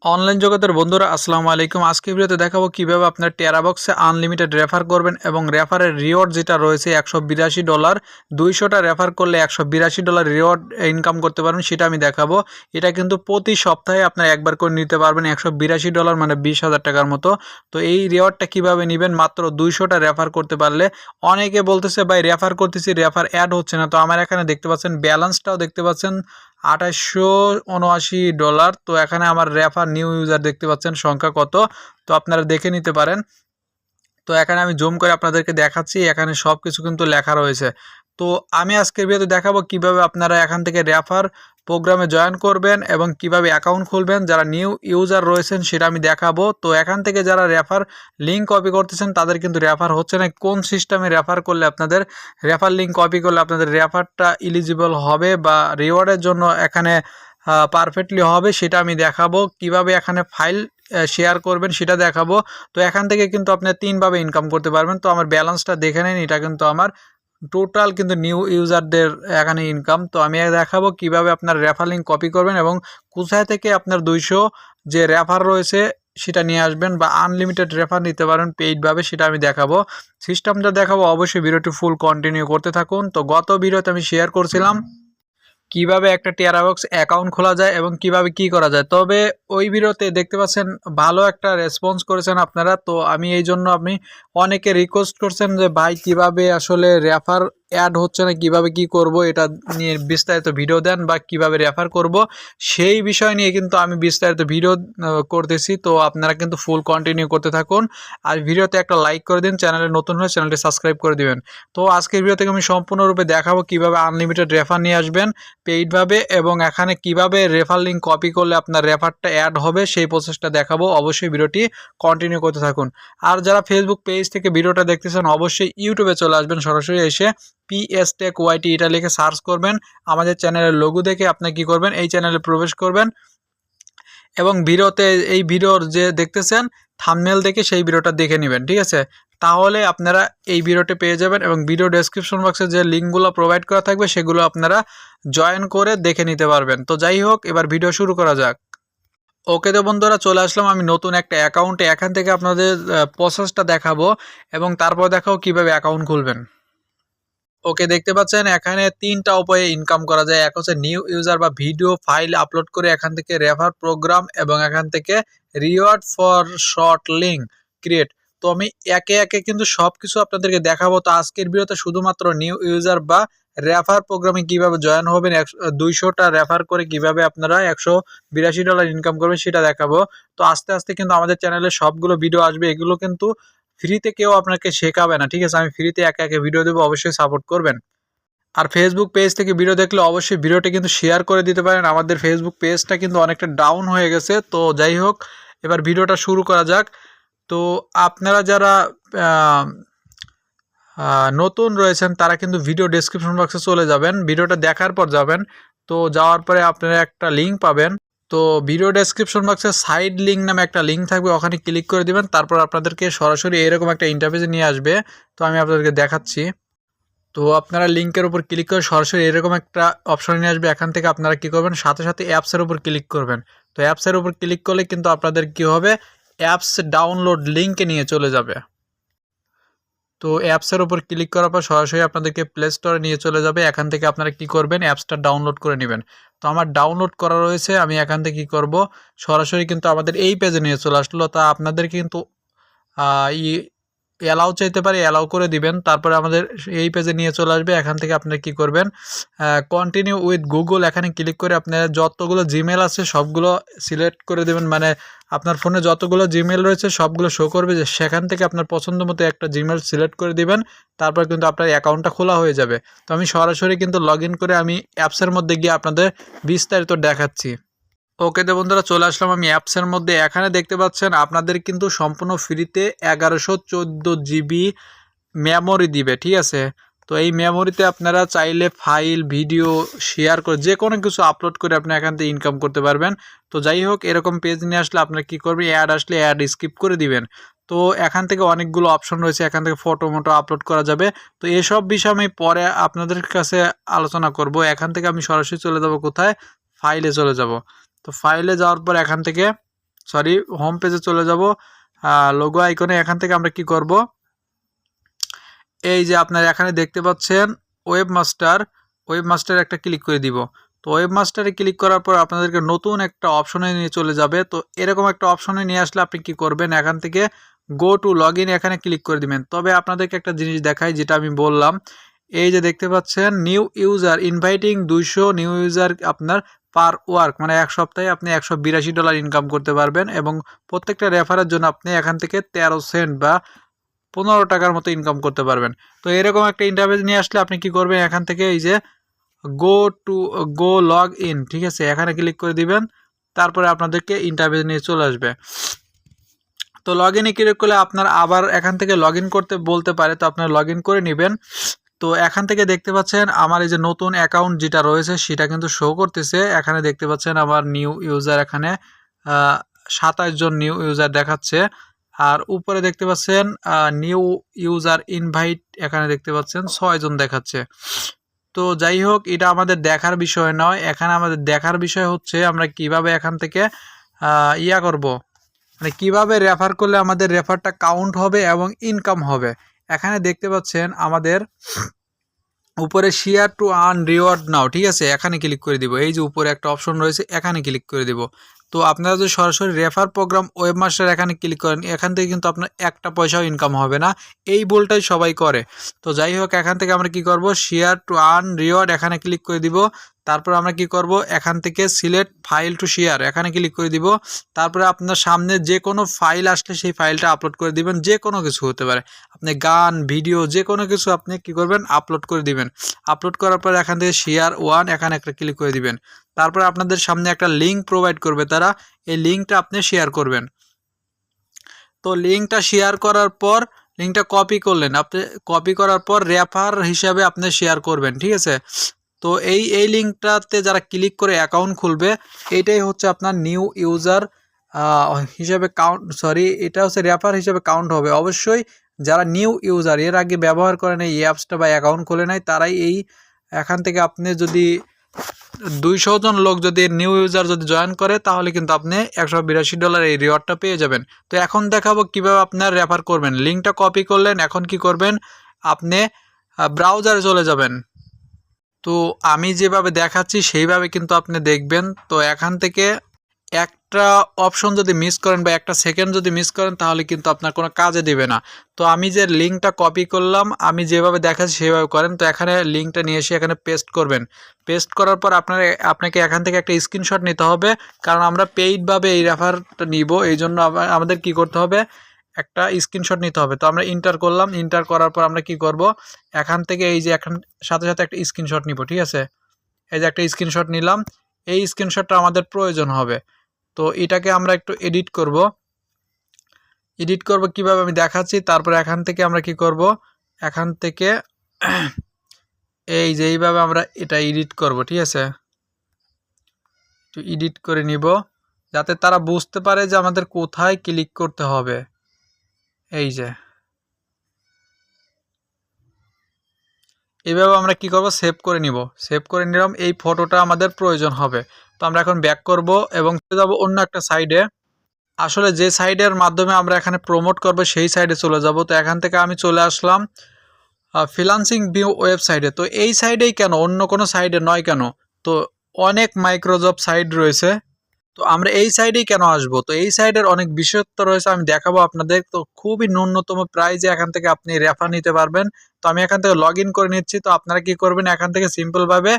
Online জগতের বন্ধুরা আসসালামু আলাইকুম। আজকে ভিডিওতে দেখাবো কিভাবে আপনার টেরাবক্সে আনলিমিটেড রেফার করবেন এবং রেফারের রিওয়ার্ড যেটা রয়েছে $182, 200টা রেফার করলে $182 রিওয়ার্ড ইনকাম করতে পারবেন, সেটা আমি দেখাবো। এটা কিন্তু প্রতি সপ্তাহে আপনার একবার করে নিতে পারবেন $182 মানে 20,000 টাকার মতো। তো এই রিওয়ার্ডটা কিভাবে নেবেন, মাত্র 200টা রেফার করতে পারলে। অনেকে বলতেছে ভাই রেফার করতেছি রেফার অ্যাড হচ্ছে না। তো আমার এখানে দেখতে পাচ্ছেন ব্যালেন্সটাও দেখতে পাচ্ছেন $2879। তো এখানে আমার রেফার নিউ ইউজার দেখতে পাচ্ছেন সংখ্যা কত, তো আপনারা দেখে নিতে পারেন। তো এখানে আমি জুম করে আপনাদেরকে দেখাচ্ছি, এখানে সব কিছু কিন্তু লেখা রয়েছে। তো আমি আজকের ভিডিওতে দেখাবো কিভাবে আপনারা এখান থেকে রেফার প্রোগ্রামে জয়েন করবেন এবং কিভাবে অ্যাকাউন্ট খুলবেন। যারা নিউ ইউজার রয়েছেন সেটা আমি দেখাবো। তো এখান থেকে যারা রেফার লিঙ্ক কপি করতেছেন তাদের কিন্তু রেফার হচ্ছে না। কোন সিস্টেমে রেফার করলে আপনাদের রেফার লিঙ্ক কপি করলে আপনাদের রেফারটা এলিজিবল হবে বা রিওয়ার্ডের জন্য এখানে পারফেক্টলি হবে সেটা আমি দেখাবো। কিভাবে এখানে ফাইল শেয়ার করবেন সেটা দেখাবো। তো এখান থেকে কিন্তু আপনি তিনভাবে ইনকাম করতে পারবেন। তো আমার ব্যালেন্সটা দেখে নিন, এটা কিন্তু আমার টোটাল কিন্তু নিউ ইউজারদের এখানে ইনকাম। তো আমি দেখাবো কিভাবে আপনার রেফার লিঙ্ক কপি করবেন এবং কোথায় থেকে আপনার 200 যে রেফার রয়েছে সেটা নিয়ে আসবেন বা আনলিমিটেড রেফার নিতে পারেন পেইডভাবে, সেটা আমি দেখাবো। সিস্টেমটা দেখাবো, অবশ্যই ভিডিওটি ফুল কন্টিনিউ করতে থাকুন। তো গত ভিডিওতে আমি শেয়ার করছিলাম কিভাবে একটা টেরাবক্স অ্যাকাউন্ট খোলা যায় এবং কিভাবে কি করা যায়। তবে ওই ভিডিওতে দেখতে পাচ্ছেন ভালো একটা রেসপন্স করেছেন আপনারা। তো আমি এই জন্য আপনি অনেকে রিকোয়েস্ট করছেন যে ভাই কিভাবে আসলে রেফার অ্যাড হচ্ছে না, কিভাবে কি করব, এটা নিয়ে বিস্তারিত ভিডিও দেন বা কিভাবে রেফার করব সেই বিষয় নিয়ে কিন্তু আমি বিস্তারিত ভিডিও করতেছি। তো আপনারা কিন্তু ফুল কন্টিনিউ করতে থাকুন আর ভিডিওতে একটা লাইক করে দিন, চ্যানেলে নতুন হলে চ্যানেলটি সাবস্ক্রাইব করে দিবেন। তো আজকের ভিডিও থেকে আমি সম্পূর্ণরূপে দেখাবো কিভাবে আনলিমিটেড রেফার নিয়ে আসবেন পেইডভাবে এবং এখানে কিভাবে রেফার লিঙ্ক কপি করলে আপনার রেফারটা অ্যাড হবে সেই প্রসেসটা দেখাবো। অবশ্যই ভিডিওটি কন্টিনিউ করতে থাকুন। আর যারা ফেসবুক পেজ থেকে ভিডিওটা দেখতেছেন অবশ্যই ইউটিউবে চলে আসবেন, সরাসরি এসে PS Tech YT এটা লিখে সার্চ করবেন। আমাদের চ্যানেলের লোগো দেখে আপনি কি করবেন, এই চ্যানেলে প্রবেশ করবেন এবং ভিডিওতে এই ভিডিওর যে দেখতেছেন থাম্বনেল দেখে সেই ভিডিওটা দেখে নেবেন, ঠিক আছে? তাহলে আপনারা এই ভিডিওটি পেয়ে যাবেন এবং ভিডিও ডেসক্রিপশন বক্সে যে লিঙ্কগুলো প্রোভাইড করা থাকবে সেগুলো আপনারা জয়েন করে দেখে নিতে পারবেন। তো যাই হোক, এবার ভিডিও শুরু করা যাক। ওকে তো বন্ধুরা, চলে আসলাম আমি নতুন একটা অ্যাকাউন্টে। এখান থেকে আপনাদের প্রসেসটা দেখাবো এবং তারপর দেখাবো কিভাবে অ্যাকাউন্ট খুলবেন। ওকে, দেখতে পাচ্ছেন এখানে তিনটা উপায়ে ইনকাম করা যায়। এক হচ্ছে নিউ ইউজার বা ভিডিও ফাইল আপলোড করে এখান থেকে রেফার প্রোগ্রাম এবং এখান থেকে reward for short link create. তো আমি একে একে কিন্তু সব কিছু আপনাদেরকে দেখাবো। তো আজকের ভিডিওতে শুধুমাত্র নিউ ইউজার বা রেফার প্রোগ্রামে কিভাবে জয়েন হবেন, 200টা রেফার করে কিভাবে আপনারা $182 ইনকাম করবেন সেটা দেখাবো। তো আস্তে আস্তে কিন্তু আমাদের চ্যানেলে সবগুলো ভিডিও আসবে, এগুলো কিন্তু ফ্রিতে কেউ আপনাকে শেখাবে না, ঠিক আছে? আমি ফ্রিতে একে একে ভিডিও দেবো, অবশ্যই সাপোর্ট করবেন। আর ফেসবুক পেজ থেকে ভিডিও দেখলে অবশ্যই ভিডিওটি কিন্তু শেয়ার করে দিতে পারেন। আমাদের ফেসবুক পেজটা কিন্তু অনেকটা ডাউন হয়ে গেছে। তো যাই হোক, এবার ভিডিওটা শুরু করা যাক। তো আপনারা যারা নতুন রয়েছেন তারা কিন্তু ভিডিও ডেসক্রিপশন বক্সে চলে যাবেন, ভিডিওটা দেখার পর যাবেন। তো যাওয়ার পরে আপনারা একটা লিঙ্ক পাবেন। তো ভিডিও ডেসক্রিপশন বক্সে সাইড লিঙ্ক নামে একটা লিঙ্ক থাকবে, ওখানে ক্লিক করে দিবেন। তারপর আপনাদেরকে সরাসরি এরকম একটা ইন্টারফেসে নিয়ে আসবে। তো আমি আপনাদেরকে দেখাচ্ছি। তো আপনারা লিঙ্কের উপর ক্লিক করে সরাসরি এরকম একটা অপশন নিয়ে আসবে। এখান থেকে আপনারা কি করবেন, সাথে সাথে অ্যাপসের উপর ক্লিক করবেন। তো অ্যাপসের উপর ক্লিক করলে কিন্তু আপনাদের কি হবে, অ্যাপস ডাউনলোড লিঙ্কে নিয়ে চলে যাবে। তো অ্যাপসের উপর ক্লিক করার পর সরাসরি আপনাদেরকে প্লে স্টোরে নিয়ে চলে যাবে। এখান থেকে আপনারা কি করবেন, অ্যাপসটা ডাউনলোড করে নেবেন। তো আমার ডাউনলোড করা রয়েছে, আমি এখান থেকে কি করব, সরাসরি কিন্তু আমাদের এই পেজে নিয়ে চলে আসলো। তা আপনাদের কিন্তু অ্যালাউ চাইতে পারে, অ্যালাউ করে দিবেন। তারপরে আমাদের এই পেজে নিয়ে চলে আসবে। এখান থেকে আপনারা কি করবেন, কন্টিনিউ উইথ গুগল এখানে ক্লিক করে আপনারা যতগুলো জিমেল আছে সবগুলো সিলেক্ট করে দেবেন। মানে আপনার ফোনে যতগুলো জিমেল রয়েছে সবগুলো শো করবে, যে সেখান থেকে আপনার পছন্দ মতো একটা জিমেল সিলেক্ট করে দিবেন। তারপর কিন্তু আপনার অ্যাকাউন্টটা খোলা হয়ে যাবে। তো আমি সরাসরি কিন্তু লগ ইন করে আমি অ্যাপসের মধ্যে গিয়ে আপনাদের বিস্তারিত দেখাচ্ছি। ওকে তো বন্ধুরা, চলে আসলাম আমি অ্যাপসের মধ্যে। এখানে দেখতে পাচ্ছেন আপনাদের কিন্তু সম্পূর্ণ ফ্রিতে 1114 জিবি মেমোরি দিবে, ঠিক আছে? তো এই মেমোরিতে আপনারা চাইলে ফাইল ভিডিও শেয়ার করে যে কোনো কিছু আপলোড করে আপনি এখান থেকে ইনকাম করতে পারবেন। তো যাই হোক, এরকম পেজ নিয়ে আসলে আপনারা কী করবেন, অ্যাড আসলে অ্যাড স্কিপ করে দিবেন। তো এখান থেকে অনেকগুলো অপশন রয়েছে, এখান থেকে ফটো মোটো আপলোড করা যাবে। তো এসব বিষয় আমি পরে আপনাদের কাছে আলোচনা করব। এখান থেকে আমি সরাসরি চলে যাব কোথায়, ফাইলে চলে যাব। তো ফাইলে যাওয়ার পর এখান থেকে সরি হোম পেজে চলে যাব, লোগো আইকনে। এখান থেকে আমরা কি করব, এই যে আপনারা এখানে দেখতে পাচ্ছেন ওয়েবমাস্টার একটা ক্লিক করে দিব। তো ওয়েবমাস্টারে ক্লিক করার পর আপনাদেরকে নতুন একটা অপশনে নিয়ে চলে যাবে। তো এরকম একটা অপশনে নিয়ে আসলে আপনি কি করবেন, এখান থেকে গো টু লগ ইন এখানে ক্লিক করে দিবেন। তবে আপনাদেরকে একটা জিনিস দেখাই, যেটা আমি বললাম, এই যে দেখতে পাচ্ছেন new user inviting 200 new user আপনার পার ওয়ার্ক, মানে এক সপ্তাহে আপনি $182 ইনকাম করতে পারবেন এবং প্রত্যেকটা রেফারের জন্য আপনি এখান থেকে 13 সেন্ট বা 15 টাকার মতো ইনকাম করতে পারবেন। তো এরকম একটা ইন্টারফেস নিয়ে আসলে আপনি কি করবেন, এখান থেকে এই যে go to go log in, ঠিক আছে, এখানে ক্লিক করে দিবেন। তারপরে আপনাদেরকে ইন্টারফেস নিয়ে চলে আসবে। তো লগ ইনে ক্লিক করলে আপনার আবার এখান থেকে লগ ইন করতে বলতে পারে, তো আপনার লগ ইন করে নেবেন। তো এখান থেকে দেখতে পাচ্ছেন আমার এই যে নতুন অ্যাকাউন্ট যেটা রয়েছে সেটা কিন্তু শো করতেছে। এখানে দেখতে পাচ্ছেন আমার নিউ ইউজার, এখানে 27 জন নিউ ইউজার দেখাচ্ছে। আর উপরে দেখতে পাচ্ছেন নিউ ইউজার ইনভাইট, এখানে দেখতে পাচ্ছেন 6 জন দেখাচ্ছে। তো যাই হোক, এটা আমাদের দেখার বিষয় নয়, এখানে আমাদের দেখার বিষয় হচ্ছে আমরা কিভাবে এখান থেকে ইয়া করব, মানে কিভাবে রেফার করলে আমাদের রেফারটা কাউন্ট হবে এবং ইনকাম হবে। এখানে দেখতে পাচ্ছেন আমাদের উপরে শেয়ার টু আর্ন রিওয়ার্ড নাও, ঠিক আছে, এখানে ক্লিক করে দিব। এই যে উপরে একটা অপশন রয়েছে, এখানে ক্লিক করে দিব। তো আপনারা যদি সরাসরি রেফার প্রোগ্রাম ওয়েবমাস্টার এখানে ক্লিক করেন, এখান থেকে কিন্তু আপনার একটা পয়সাও ইনকাম হবে না, এই ভুলটাই সবাই করে। তো যাই হোক, এখান থেকে আমরা কি করব, শেয়ার টু আর্ন রিওয়ার্ড এখানে ক্লিক করে দিব। তারপর আমরা কি করব, এখান থেকে সিলেক্ট ফাইল টু শেয়ার এখানে ক্লিক করে দিব। তারপরে আপনার সামনে যে কোনো ফাইল আসলে সেই ফাইলটা আপলোড করে দিবেন, যে কোনো কিছু হতে পারে, আপনি গান ভিডিও যে কোনো কিছু আপনি কি করবেন, আপলোড করে দিবেন। আপলোড করার পর এখান থেকে শেয়ার ওয়ান এখানে একটা ক্লিক করে দিবেন। তারপর আপনাদের সামনে একটা লিঙ্ক প্রোভাইড করবে তারা, এই লিঙ্কটা আপনি শেয়ার করবেন। তো লিঙ্কটা শেয়ার করার পর লিঙ্কটা কপি করলেন, আপনি কপি করার পর রেফার হিসাবে আপনি শেয়ার করবেন, ঠিক আছে। তো এই লিঙ্কটাতে যারা ক্লিক করে অ্যাকাউন্ট খুলবে, এইটাই হচ্ছে আপনার নিউ ইউজার হিসাবে কাউন্ট, সরি এটা হচ্ছে রেফার হিসাবে কাউন্ট হবে। অবশ্যই যারা নিউ ইউজার এর আগে ব্যবহার করেন এই অ্যাপসটা বা অ্যাকাউন্ট খোলে নাই, তারাই এই এখান থেকে আপনি যদি 200 জন লোক যদি নিউ ইউজার যদি জয়েন করে, তাহলে কিন্তু আপনি $182 এই রিওয়ার্ডটা পেয়ে যাবেন। তো এখন দেখাবো কিভাবে আপনার রেফার করবেন। লিঙ্কটা কপি করলেন, এখন কি করবেন, আপনি ব্রাউজারে চলে যাবেন। তো আমি যেভাবে দেখাচ্ছি সেইভাবে কিন্তু আপনি দেখবেন। তো এখান থেকে একটা অপশন যদি মিস করেন বা একটা সেকেন্ড যদি মিস করেন, তাহলে কিন্তু আপনার কোনো কাজে দিবে না। তো আমি যে লিঙ্কটা কপি করলাম, আমি যেভাবে দেখাচ্ছি সেভাবে করেন। তো এখানে লিঙ্কটা নিয়ে এসে এখানে পেস্ট করবেন। পেস্ট করার পর আপনাকে এখান থেকে একটা স্ক্রিনশট নিতে হবে, কারণ আমরা পেইডভাবে এই রেফারটা নিব, এই জন্য আমাদের কি করতে হবে, একটা স্ক্রিনশট নিতে হবে। তো আমরা ইন্টার করলাম, ইন্টার করার পর আমরা কি করব, এখান থেকে এই যে এখন সাথে সাথে একটা স্ক্রিনশট নিব, ঠিক আছে। এই যে একটা স্ক্রিনশট নিলাম, এই স্ক্রিনশটটা আমাদের প্রয়োজন হবে। তো এটাকে আমরা একটু এডিট করব। কিভাবে আমি দেখাচ্ছি। তারপর এখান থেকে আমরা কি করব, এখান থেকে এই যে এইভাবে আমরা এটা এডিট করব, ঠিক আছে। একটু এডিট করে নিব যাতে তারা বুঝতে পারে যে আমাদের কোথায় ক্লিক করতে হবে। এই যে এইভাবে আমরা কি করব, সেভ করে নিব। সেভ করে নিলাম, এই ফটোটা আমাদের প্রয়োজন হবে। তো আমরা এখন ব্যাক করব এবং চলে যাব অন্য একটা সাইডে। আসলে যে সাইডের মাধ্যমে আমরা এখানে প্রমোট করব সেই সাইডে চলে যাব। তো এখান থেকে আমি চলে আসলাম ফ্রিল্যান্সিং ভিউ ওয়েবসাইটে। তো এই সাইডেই কেন, অন্য কোনো সাইডে নয় কেন? তো অনেক মাইক্রোজব সাইট রয়েছে, তো আমরা এই সাইডেই কেন আসবো? তো এই সাইডের অনেক বিশেষত্ব রয়েছে, আমি দেখাবো আপনাদের। তো খুবই ন্যূনতম প্রাইজে এখান থেকে আপনি রেফার নিতে পারবেন। তো আমি এখান থেকে লগ ইন করে নিচ্ছি। তো আপনারা কি করবেন, এখান থেকে সিম্পলভাবে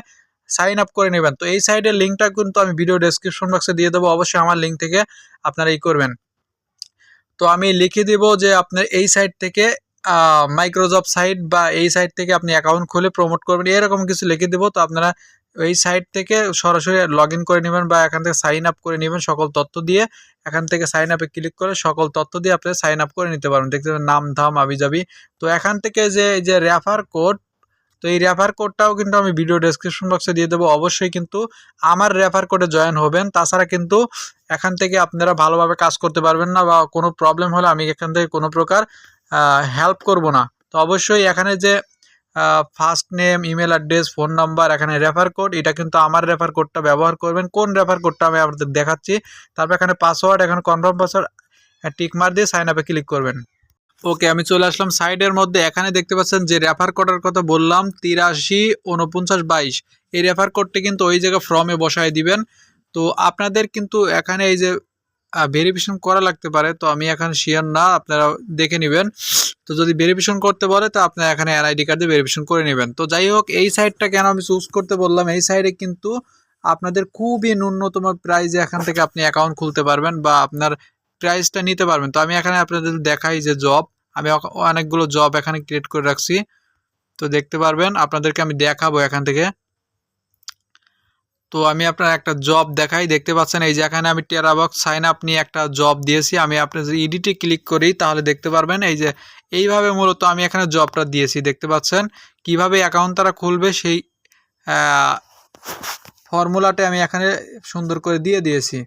সাইন আপ করে নেবেন। তো এই সাইডের লিঙ্কটা কিন্তু আমি ভিডিও ডেসক্রিপশন বক্সে দিয়ে দেবো, অবশ্যই আমার লিঙ্ক থেকে আপনারা এই করবেন। তো আমি লিখে দিব যে আপনার এই সাইট থেকে মাইক্রোজব সাইট বা এই সাইট থেকে আপনি অ্যাকাউন্ট খুলে প্রমোট করবেন, এরকম কিছু লিখে দিব। তো আপনারা এই সাইট থেকে সরাসরি লগ ইন করে নেবেন বা এখান থেকে সাইন আপ করে নেবেন সকল তথ্য দিয়ে। এখান থেকে সাইন আপে ক্লিক করে সকল তথ্য দিয়ে আপনি সাইন আপ করে নিতে পারবেন। দেখতে পাবেন নাম ধাম আবিজাবি। তো এখান থেকে যে এই যে রেফার কোড, তো এই রেফার কোডটাও কিন্তু আমি ভিডিও ডেসক্রিপশন বক্সে দিয়ে দেবো। অবশ্যই কিন্তু আমার রেফার কোডে জয়েন হবেন, তাছাড়া কিন্তু এখান থেকে আপনারা ভালোভাবে কাজ করতে পারবেন না, বা কোনো প্রবলেম হলে আমি এখান থেকে কোনো প্রকার হেল্প করব না। তো অবশ্যই এখানে যে first name, email address, phone number, এখানে রেফার কোড, এটা কিন্তু আমার রেফার কোডটা ব্যবহার করবেন। কোন রেফার কোডটা আমি আপনাদের দেখাচ্ছি। তারপর এখানে পাসওয়ার্ড, এখানে কনফার্ম পাসওয়ার্ড টিক মার দিয়ে সাইন আপে ক্লিক করবেন। ওকে, আমি চলে আসলাম সাইডের মধ্যে। এখানে দেখতে পাচ্ছেন যে রেফার কোডের কথা বললাম 834922, এই রেফার কোডটি কিন্তু ওই জায়গায় ফর্মে বসায় দিবেন। তো আপনাদের কিন্তু এখানে এই যে ভেরিফিকেশন করা লাগতে পারে, তো আমি এখানে শিওর না, আপনারা দেখে নেবেন। তো যদি ভেরিফিকেশন করতে বলে তো আপনারা এখানে এনআইডি কার্ড দিয়ে ভেরিফিকেশন করে নেবেন। তো যাই হোক, এই সাইটটা কেন আমি চুজ করতে বললাম, এই সাইডে কিন্তু আপনাদের খুবই ন্যূনতম প্রাইজে এখান থেকে আপনি অ্যাকাউন্ট খুলতে পারবেন বা আপনার প্রাইসটা নিতে পারবেন। তো আমি এখানে আপনাদের দেখাই যে জব, আমি অনেকগুলো জব এখানে ক্রিয়েট করে রাখছি। তো দেখতে পারবেন, আপনাদেরকে আমি দেখাবো এখান থেকে। তো আমি আপনার একটা জব দেখাই, দেখতে পাচ্ছেন এই যে এখানে আমি টেরাবক্স সাইন আপ নিয়ে একটা জব দিয়েছি। আমি আপনার যদি এডিটে ক্লিক করি তাহলে দেখতে পারবেন এই যে এইভাবে মূলত আমি এখানে জবটা দিয়েছি। দেখতে পাচ্ছেন কিভাবে অ্যাকাউন্ট তারা খুলবে সেই ফর্মুলাটা আমি এখানে সুন্দর করে দিয়ে দিয়েছি।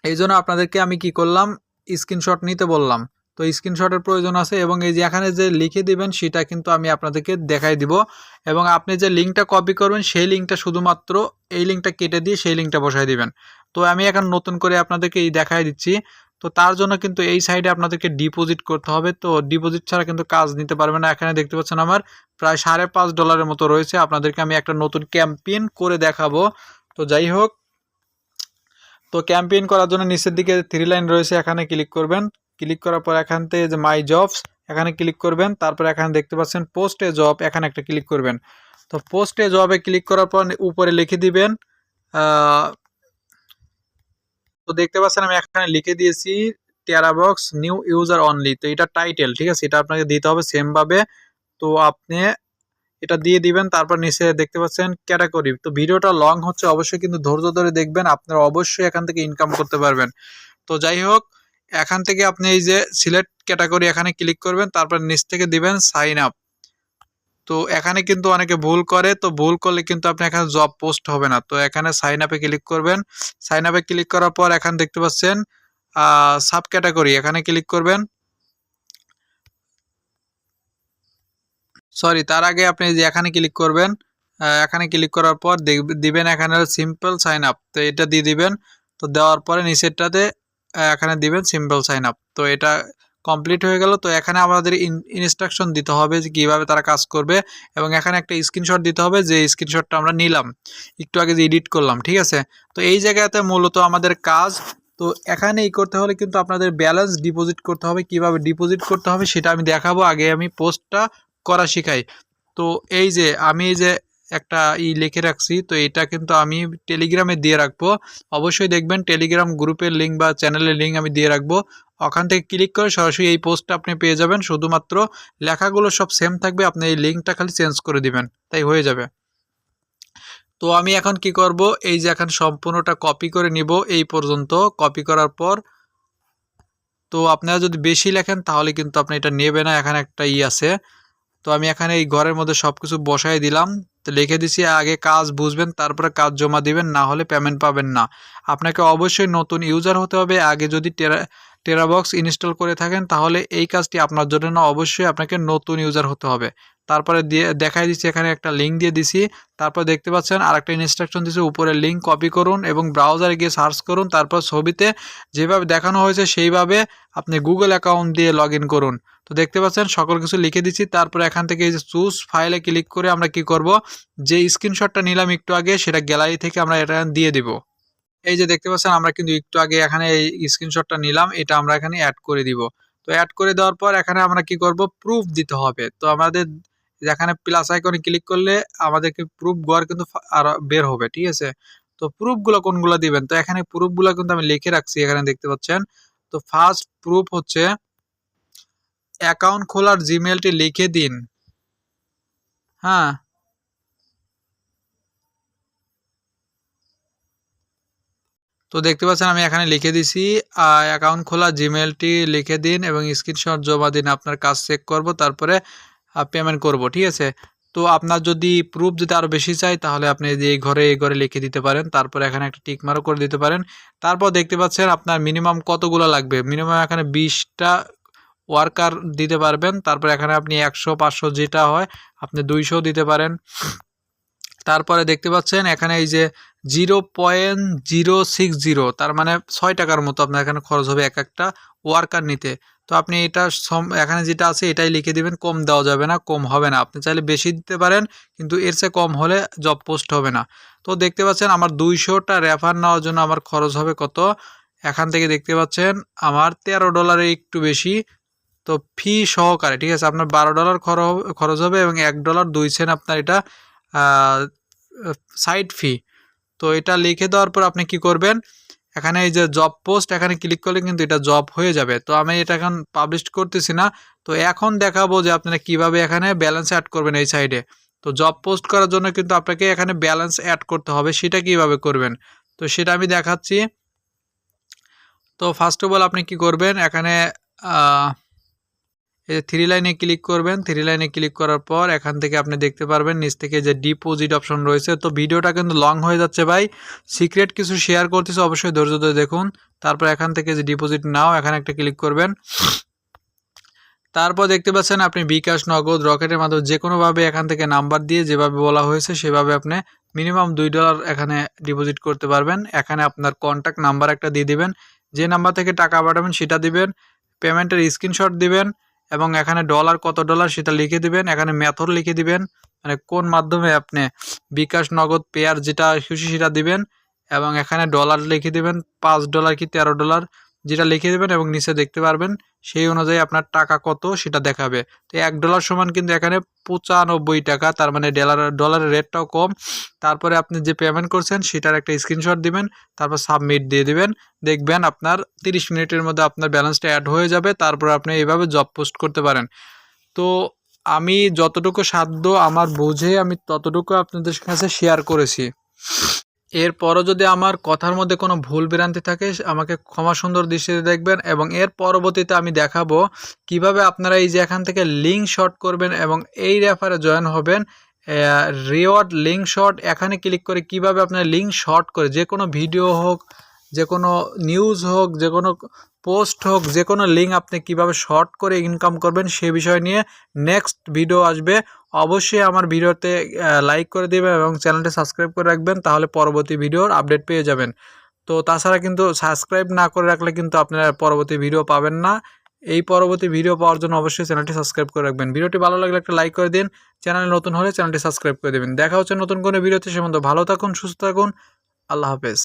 এই জন্য আপনাদেরকে আমি কি করলাম, স্ক্রিনশট নিতে বললাম। তো স্ক্রিনশটের প্রয়োজন আছে এবং এই যে এখানে যে লিখে দিবেন সেটা কিন্তু আমি আপনাদেরকে দেখাই দিব। এবং আপনি যে লিঙ্কটা কপি করবেন সেই লিঙ্কটা শুধুমাত্র এই লিঙ্কটা কেটে দিয়ে সেই লিঙ্কটা বসাই দিবেন। তো আমি এখন নতুন করে আপনাদেরকে এই দেখাই দিচ্ছি। তো তার জন্য কিন্তু এই সাইডে আপনাদেরকে ডিপোজিট করতে হবে। তো ডিপোজিট ছাড়া কিন্তু কাজ নিতে পারবে না। এখানে দেখতে পাচ্ছেন আমার প্রায় $5.5 মতো রয়েছে। আপনাদেরকে আমি একটা নতুন ক্যাম্পেইন করে দেখাবো। তো যাই হোক, তো ক্যাম্পেইন করার জন্য নিচের দিকে 3 লাইন রয়েছে, এখানে ক্লিক করবেন। ক্লিক করার পর এখান থেকে যে মাই জবস এখানে ক্লিক করবেন। তারপর এখানে দেখতে পাচ্ছেন পোস্ট এ জব, এখানে একটা ক্লিক করবেন। তো পোস্ট এ জবে ক্লিক করার পর উপরে লিখে দিবেন তো দেখতে পাচ্ছেন আমি এখানে লিখে দিয়েছি টেরাবক্স নিউ ইউজার অনলি। তো এটা টাইটেল, ঠিক আছে, এটা আপনাকে দিতে হবে সেম ভাবে। তো আপনি এটা দিয়ে দিবেন। তারপর নিচে দেখতে পাচ্ছেন ক্যাটাগরি। তো ভিডিওটা লং হচ্ছে, অবশ্যই কিন্তু ধৈর্য ধরে দেখবেন, আপনারা অবশ্যই এখান থেকে ইনকাম করতে পারবেন। তো যাই হোক, এখান থেকে আপনি এই যে সিলেক্ট ক্যাটাগরি এখানে ক্লিক করবেন। তারপর নিচ থেকে দিবেন সাইন আপ। তো এখানে কিন্তু অনেকে ভুল করে, তো ভুল করলে কিন্তু আপনি এখানে জব পোস্ট হবে না। তো এখানে সাইন আপে ক্লিক করবেন। সাইন আপে ক্লিক করার পর এখানে দেখতে পাচ্ছেন সাব ক্যাটাগরি, এখানে ক্লিক করবেন। সরি, তার আগে আপনি যে এখানে ক্লিক করবেন। এখানে ক্লিক করার পর দিবেন এখানে সিম্পল সাইন আপ। তো এটা দিয়ে দিবেন। তো দেওয়ার পরে নিচেরটাতে এখানে দিবেন সিম্পল সাইন আপ। তো এটা কমপ্লিট হয়ে গেল। তো এখানে আমাদের ইনস্ট্রাকশন দিতে হবে যে কীভাবে তারা কাজ করবে এবং এখানে একটা স্ক্রিনশট দিতে হবে যে স্ক্রিনশটটা আমরা নিলাম একটু আগে যে এডিট করলাম, ঠিক আছে। তো এই জায়গাতে মূলত আমাদের কাজ। তো এখানে এই করতে হলে কিন্তু আপনাদের ব্যালেন্স ডিপোজিট করতে হবে। কিভাবে ডিপোজিট করতে হবে সেটা আমি দেখাবো, আগে আমি পোস্টটা করা শিখাই। তো এই যে আমি এই যে একটা লিখে রাখছি, তো এটা কিন্তু আমি টেলিগ্রামে দিয়ে রাখবো। অবশ্যই দেখবেন টেলিগ্রাম গ্রুপের লিঙ্ক বা চ্যানেলের লিঙ্ক আমি দিয়ে রাখবো। ওখান থেকে ক্লিক করে সরাসরি এই পোস্টটা আপনি পেয়ে যাবেন। শুধুমাত্র লেখাগুলো সব সেম থাকবে, আপনি এই লিঙ্কটা খালি চেঞ্জ করে দিবেন, তাই হয়ে যাবে। তো আমি এখন কি করব, এই যে এখন সম্পূর্ণটা কপি করে নিব এই পর্যন্ত। কপি করার পর তো আপনারা যদি বেশি লেখেন তাহলে কিন্তু আপনি এটা নেবে না, এখানে একটা আছে। তো আমি এখানে এই ঘরের মধ্যে সব কিছু বসাই দিলাম। তো লিখে দিছি আগে কাজ বুঝবেন তারপরে কাজ জমা দিবেন, না হলে পেমেন্ট পাবেন না। আপনাকে অবশ্যই নতুন ইউজার হতে হবে। আগে যদি টেরাবক্স ইনস্টল করে থাকেন তাহলে এই কাজটি আপনার জন্য না, অবশ্যই আপনাকে নতুন ইউজার হতে হবে। তারপরে দিয়ে দেখাই দিচ্ছি, এখানে একটা লিঙ্ক দিয়ে দিছি। তারপর দেখতে পাচ্ছেন আরেকটা ইনস্ট্রাকশন দিয়েছে, উপরে লিঙ্ক কপি করুন এবং ব্রাউজারে গিয়ে সার্চ করুন। তারপর ছবিতে যেভাবে দেখানো হয়েছে সেইভাবে আপনি গুগল অ্যাকাউন্ট দিয়ে লগ ইন করুন। তো দেখতে পাচ্ছেন সকল কিছু লিখে দিচ্ছি। তারপরে এখান থেকে এই যে চুজ ফাইলে ক্লিক করে আমরা কি করব, যে স্ক্রিনশটটা নিলাম একটু আগে সেটা গ্যালারি থেকে আমরা এটা দিয়ে দিব। এই যে দেখতে পাচ্ছেন আমরা কিন্তু একটু আগে এখানে এই স্ক্রিনশটটা নিলাম, এটা আমরা এখানে অ্যাড করে দিব। তো অ্যাড করে দেওয়ার পর এখানে আমরা কি করব, প্রুফ দিতে হবে। তো আমাদের যেখানে প্লাস আইকনে ক্লিক করলে আমাদেরকে প্রুফ ঘর কিন্তু আর বের হবে, ঠিক আছে। তো প্রুফগুলো কোনগুলো দিবেন, তো এখানে প্রুফগুলো কিন্তু আমি লিখে রাখছি, এখানে দেখতে পাচ্ছেন। তো ফার্স্ট প্রুফ হচ্ছে অ্যাকাউন্ট খোলার জিমেলটি লিখে দিন। হ্যাঁ, তো দেখতে পাচ্ছেন আমি এখানে লিখে দিছি অ্যাকাউন্ট খোলা জিমেলটি লিখে দিন এবং স্ক্রিনশট জমা দিন, আপনার কাজ চেক করব তারপরে পেমেন্ট করব, ঠিক আছে। তো আপনার যদি প্রুফ যদি আরও বেশি চাই তাহলে আপনি যে এই ঘরে লিখে দিতে পারেন। তারপর এখানে একটা টিক মারও করে দিতে পারেন। তারপর দেখতে পাচ্ছেন আপনার মিনিমাম কতগুলো লাগবে, মিনিমাম এখানে 20টা ওয়ার্কার দিতে পারবেন। তারপর এখানে আপনি 100 500 যেটা হয় আপনি 200 দিতে পারেন। তারপরে দেখতে পাচ্ছেন এখানে এই যে 0.060 তার মানে 6 টাকার মতো আপনার এখানে খরচ হবে এক একটা ওয়ার্কার নিতে। তো আপনি এটা এখানে যেটা আছে এটাই লিখে দিবেন, কম দেওয়া যাবে না, কম হবে না। আপনি চাইলে বেশি দিতে পারেন কিন্তু এর চেয়ে কম হলে জব পোস্ট হবে না। তো দেখতে পাচ্ছেন আমার 200টা রেফার নেওয়ার জন্য আমার খরচ হবে কত, এখান থেকে দেখতে পাচ্ছেন আমার $13 একটু বেশি। তো ফি সহকারে ঠিক আছে আপনার $12 খরচ হবে এবং $1.02 আপনার এটা সাইট ফি। তো এটা লিখে দেওয়ার পর আপনি কি করবেন, এখানে এই যে জব পোস্ট এখানে ক্লিক করলে কিন্তু এটা জব হয়ে যাবে। তো আমি এটা এখন পাবলিশ করতেছি না। তো এখন দেখাবো যে আপনারা কিভাবে এখানে ব্যালেন্স অ্যাড করবেন এই সাইডে। তো জব পোস্ট করার জন্য কিন্তু আপনাকে এখানে ব্যালেন্স অ্যাড করতে হবে, সেটা কিভাবে করবেন তো সেটা আমি দেখাচ্ছি। তো ফার্স্ট অফ অল আপনি কি করবেন, এখানে এই যে 3 লাইনে ক্লিক করবেন। 3 লাইনে ক্লিক করার পর এখান থেকে আপনি দেখতে পারবেন নিচ থেকে যে ডিপোজিট অপশন রয়েছে। তো ভিডিওটা কিন্তু লং হয়ে যাচ্ছে ভাই, সিক্রেট কিছু শেয়ার করতেছে, অবশ্যই ধৈর্য ধরে দেখুন। তারপর এখান থেকে যে ডিপোজিট নাও এখানে একটা ক্লিক করবেন। তারপর দেখতে পাচ্ছেন আপনি বিকাশ, নগদ, রকেটের মাধ্যমে যে কোনোভাবে এখান থেকে নাম্বার দিয়ে যেভাবে বলা হয়েছে সেভাবে আপনি মিনিমাম $2 এখানে ডিপোজিট করতে পারবেন। এখানে আপনার কন্ট্যাক্ট নাম্বার একটা দিয়ে দিবেন, যে নাম্বার থেকে টাকা পাঠাবেন সেটা দিবেন, পেমেন্টের স্ক্রিনশট দিবেন এবং এখানে ডলার কত ডলার সেটা লিখে দিবেন। এখানে মেথড লিখে দিবেন, মানে কোন মাধ্যমে আপনি বিকাশ, নগদ, পেয়ার যেটা খুশি সেটা দিবেন এবং এখানে ডলার লিখে দিবেন $5 কি $13 যেটা লিখে দেবেন এবং নিচে দেখতে পারবেন সেই অনুযায়ী আপনার টাকা কত সেটা দেখাবে। তো $1 সমান কিন্তু এখানে 95 টাকা, তার মানে ডলারের রেটটাও কম। তারপরে আপনি যে পেমেন্ট করছেন সেটার একটা স্ক্রিনশট দিবেন, তারপর সাবমিট দিয়ে দিবেন। দেখবেন আপনার 30 মিনিটের মধ্যে আপনার ব্যালেন্সটা অ্যাড হয়ে যাবে। তারপর আপনি এইভাবে জব পোস্ট করতে পারেন। তো আমি যতটুকু সাধ্য আমার বুঝে আমি ততটুকু আপনাদের কাছে শেয়ার করেছি। এরপরও যদি আমার কথার মধ্যে কোনো ভুল ভ্রান্তি থাকে আমাকে ক্ষমা সুন্দর দৃষ্টিতে দেখবেন এবং এর পরবর্তীতে আমি দেখাবো কিভাবে আপনারা এই যে এখান থেকে লিঙ্ক শর্ট করবেন এবং এই রেফারে জয়েন হবেন। রিওয়ার্ড লিঙ্ক শর্ট এখানে ক্লিক করে কিভাবে আপনার লিঙ্ক শর্ট করে যে কোনো ভিডিও হোক, যে কোনো নিউজ হোক, যে কোনো পোস্ট হোক, যে কোনো লিঙ্ক আপনি কিভাবে শর্ট করে ইনকাম করবেন সে বিষয় নিয়ে নেক্সট ভিডিও আসবে। অবশ্যই আমার ভিডিওতে লাইক করে দেবেন এবং চ্যানেলটি সাবস্ক্রাইব করে রাখবেন, তাহলে পরবর্তী ভিডিওর আপডেট পেয়ে যাবেন। তো তাছাড়া কিন্তু সাবস্ক্রাইব না করে রাখলে কিন্তু আপনারা পরবর্তী ভিডিও পাবেন না। এই পরবর্তী ভিডিও পাওয়ার জন্য অবশ্যই চ্যানেলটি সাবস্ক্রাইব করে রাখবেন। ভিডিওটি ভালো লাগলে একটা লাইক করে দিন, চ্যানেলে নতুন হলে চ্যানেলটি সাবস্ক্রাইব করে দেবেন। দেখা হচ্ছে নতুন কোনো ভিডিওতে, সে মতো ভালো থাকুন, সুস্থ থাকুন, আল্লাহ হাফেজ।